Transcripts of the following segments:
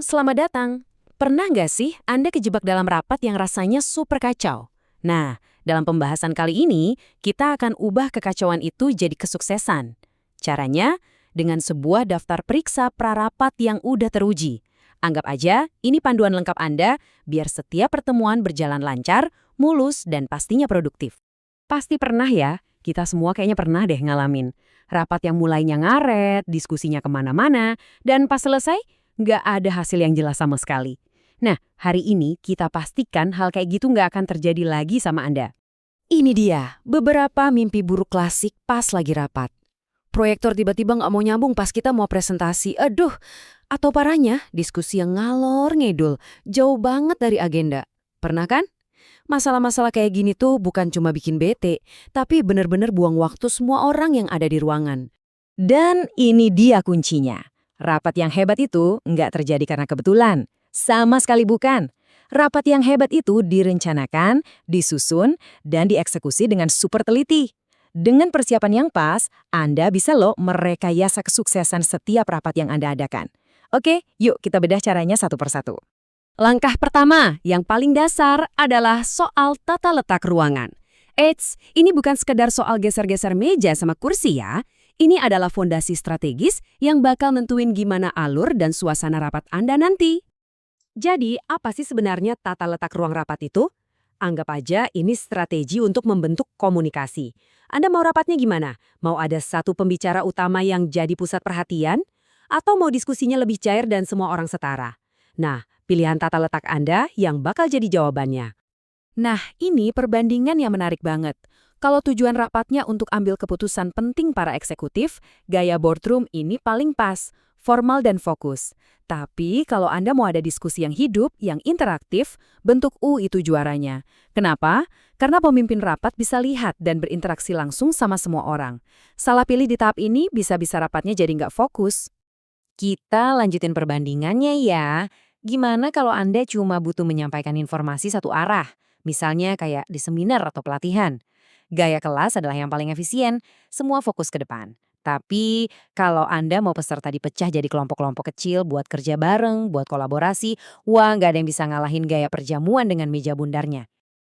selamat datang. Pernah nggak sih Anda kejebak dalam rapat yang rasanya super kacau? Nah, dalam pembahasan kali ini, kita akan ubah kekacauan itu jadi kesuksesan. Caranya, dengan sebuah daftar periksa prarapat yang udah teruji. Anggap aja, ini panduan lengkap Anda, biar setiap pertemuan berjalan lancar, mulus, dan pastinya produktif. Pasti pernah ya, kita semua kayaknya pernah deh ngalamin. Rapat yang mulainya ngaret, diskusinya kemana-mana, dan pas selesai, nggak ada hasil yang jelas sama sekali. Nah, hari ini kita pastikan hal kayak gitu nggak akan terjadi lagi sama Anda. Ini dia, beberapa mimpi buruk klasik pas lagi rapat. Proyektor tiba-tiba nggak mau nyambung pas kita mau presentasi, aduh. Atau parahnya, diskusi yang ngalor ngidul, jauh banget dari agenda. Pernah kan? Masalah-masalah kayak gini tuh bukan cuma bikin bete, tapi bener-bener buang waktu semua orang yang ada di ruangan. Dan ini dia kuncinya. Rapat yang hebat itu nggak terjadi karena kebetulan. Sama sekali bukan. Rapat yang hebat itu direncanakan, disusun, dan dieksekusi dengan super teliti. Dengan persiapan yang pas, Anda bisa loh merekayasa kesuksesan setiap rapat yang Anda adakan. Oke, yuk kita bedah caranya satu persatu. Langkah pertama, yang paling dasar adalah soal tata letak ruangan. Eits, ini bukan sekedar soal geser-geser meja sama kursi ya. Ini adalah fondasi strategis yang bakal nentuin gimana alur dan suasana rapat Anda nanti. Jadi, apa sih sebenarnya tata letak ruang rapat itu? Anggap aja ini strategi untuk membentuk komunikasi. Anda mau rapatnya gimana? Mau ada satu pembicara utama yang jadi pusat perhatian? Atau mau diskusinya lebih cair dan semua orang setara? Nah, pilihan tata letak Anda yang bakal jadi jawabannya. Nah, ini perbandingan yang menarik banget. Kalau tujuan rapatnya untuk ambil keputusan penting para eksekutif, gaya boardroom ini paling pas, formal dan fokus. Tapi kalau Anda mau ada diskusi yang hidup, yang interaktif, bentuk U itu juaranya. Kenapa? Karena pemimpin rapat bisa lihat dan berinteraksi langsung sama semua orang. Salah pilih di tahap ini bisa-bisa rapatnya jadi nggak fokus. Kita lanjutin perbandingannya ya. Gimana kalau Anda cuma butuh menyampaikan informasi satu arah? Misalnya kayak di seminar atau pelatihan. Gaya kelas adalah yang paling efisien, semua fokus ke depan. Tapi kalau Anda mau peserta dipecah jadi kelompok-kelompok kecil buat kerja bareng, buat kolaborasi, wah nggak ada yang bisa ngalahin gaya perjamuan dengan meja bundarnya.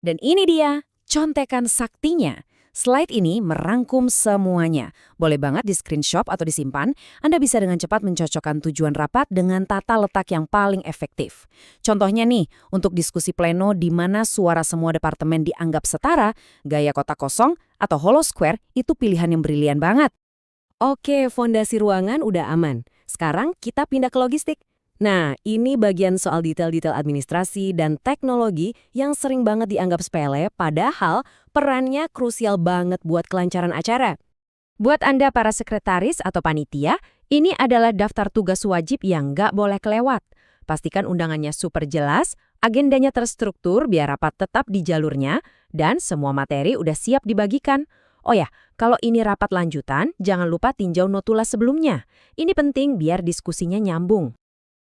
Dan ini dia, contekan saktinya. Slide ini merangkum semuanya. Boleh banget di screenshot atau disimpan, Anda bisa dengan cepat mencocokkan tujuan rapat dengan tata letak yang paling efektif. Contohnya nih, untuk diskusi pleno di mana suara semua departemen dianggap setara, gaya kotak kosong atau hollow square itu pilihan yang brilian banget. Oke, fondasi ruangan udah aman. Sekarang kita pindah ke logistik. Nah, ini bagian soal detail-detail administrasi dan teknologi yang sering banget dianggap sepele, padahal perannya krusial banget buat kelancaran acara. Buat Anda para sekretaris atau panitia, ini adalah daftar tugas wajib yang nggak boleh kelewat. Pastikan undangannya super jelas, agendanya terstruktur biar rapat tetap di jalurnya, dan semua materi udah siap dibagikan. Oh ya, kalau ini rapat lanjutan, jangan lupa tinjau notula sebelumnya. Ini penting biar diskusinya nyambung.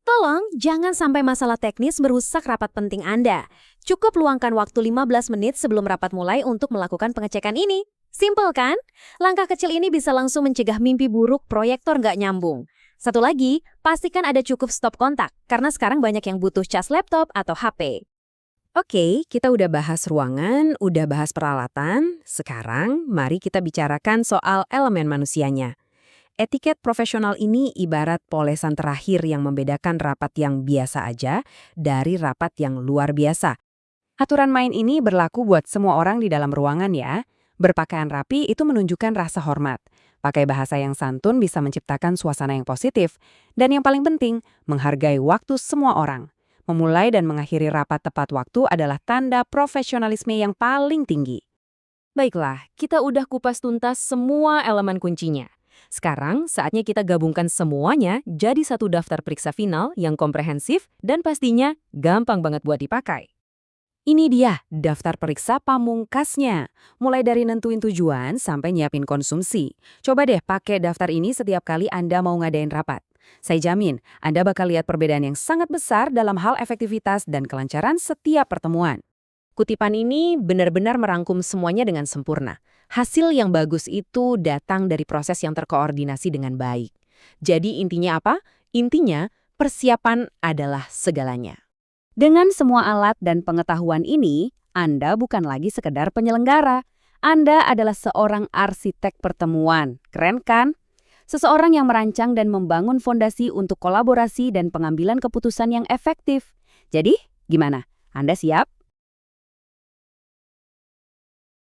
Tolong jangan sampai masalah teknis merusak rapat penting Anda. Cukup luangkan waktu 15 menit sebelum rapat mulai untuk melakukan pengecekan ini. Simpel kan? Langkah kecil ini bisa langsung mencegah mimpi buruk proyektor nggak nyambung. Satu lagi, pastikan ada cukup stop kontak, karena sekarang banyak yang butuh cas laptop atau HP. Oke, kita udah bahas ruangan, udah bahas peralatan. Sekarang, mari kita bicarakan soal elemen manusianya. Etiket profesional ini ibarat polesan terakhir yang membedakan rapat yang biasa aja dari rapat yang luar biasa. Aturan main ini berlaku buat semua orang di dalam ruangan ya. Berpakaian rapi itu menunjukkan rasa hormat. Pakai bahasa yang santun bisa menciptakan suasana yang positif. Dan yang paling penting, menghargai waktu semua orang. Memulai dan mengakhiri rapat tepat waktu adalah tanda profesionalisme yang paling tinggi. Baiklah, kita udah kupas tuntas semua elemen kuncinya. Sekarang, saatnya kita gabungkan semuanya jadi satu daftar periksa final yang komprehensif dan pastinya gampang banget buat dipakai. Ini dia daftar periksa pamungkasnya. Mulai dari nentuin tujuan sampai nyiapin konsumsi. Coba deh pakai daftar ini setiap kali Anda mau ngadain rapat. Saya jamin, Anda bakal lihat perbedaan yang sangat besar dalam hal efektivitas dan kelancaran setiap pertemuan. Kutipan ini benar-benar merangkum semuanya dengan sempurna. Hasil yang bagus itu datang dari proses yang terkoordinasi dengan baik. Jadi intinya apa? Intinya, persiapan adalah segalanya. Dengan semua alat dan pengetahuan ini, Anda bukan lagi sekedar penyelenggara. Anda adalah seorang arsitek pertemuan. Keren kan? Seseorang yang merancang dan membangun fondasi untuk kolaborasi dan pengambilan keputusan yang efektif. Jadi, gimana? Anda siap?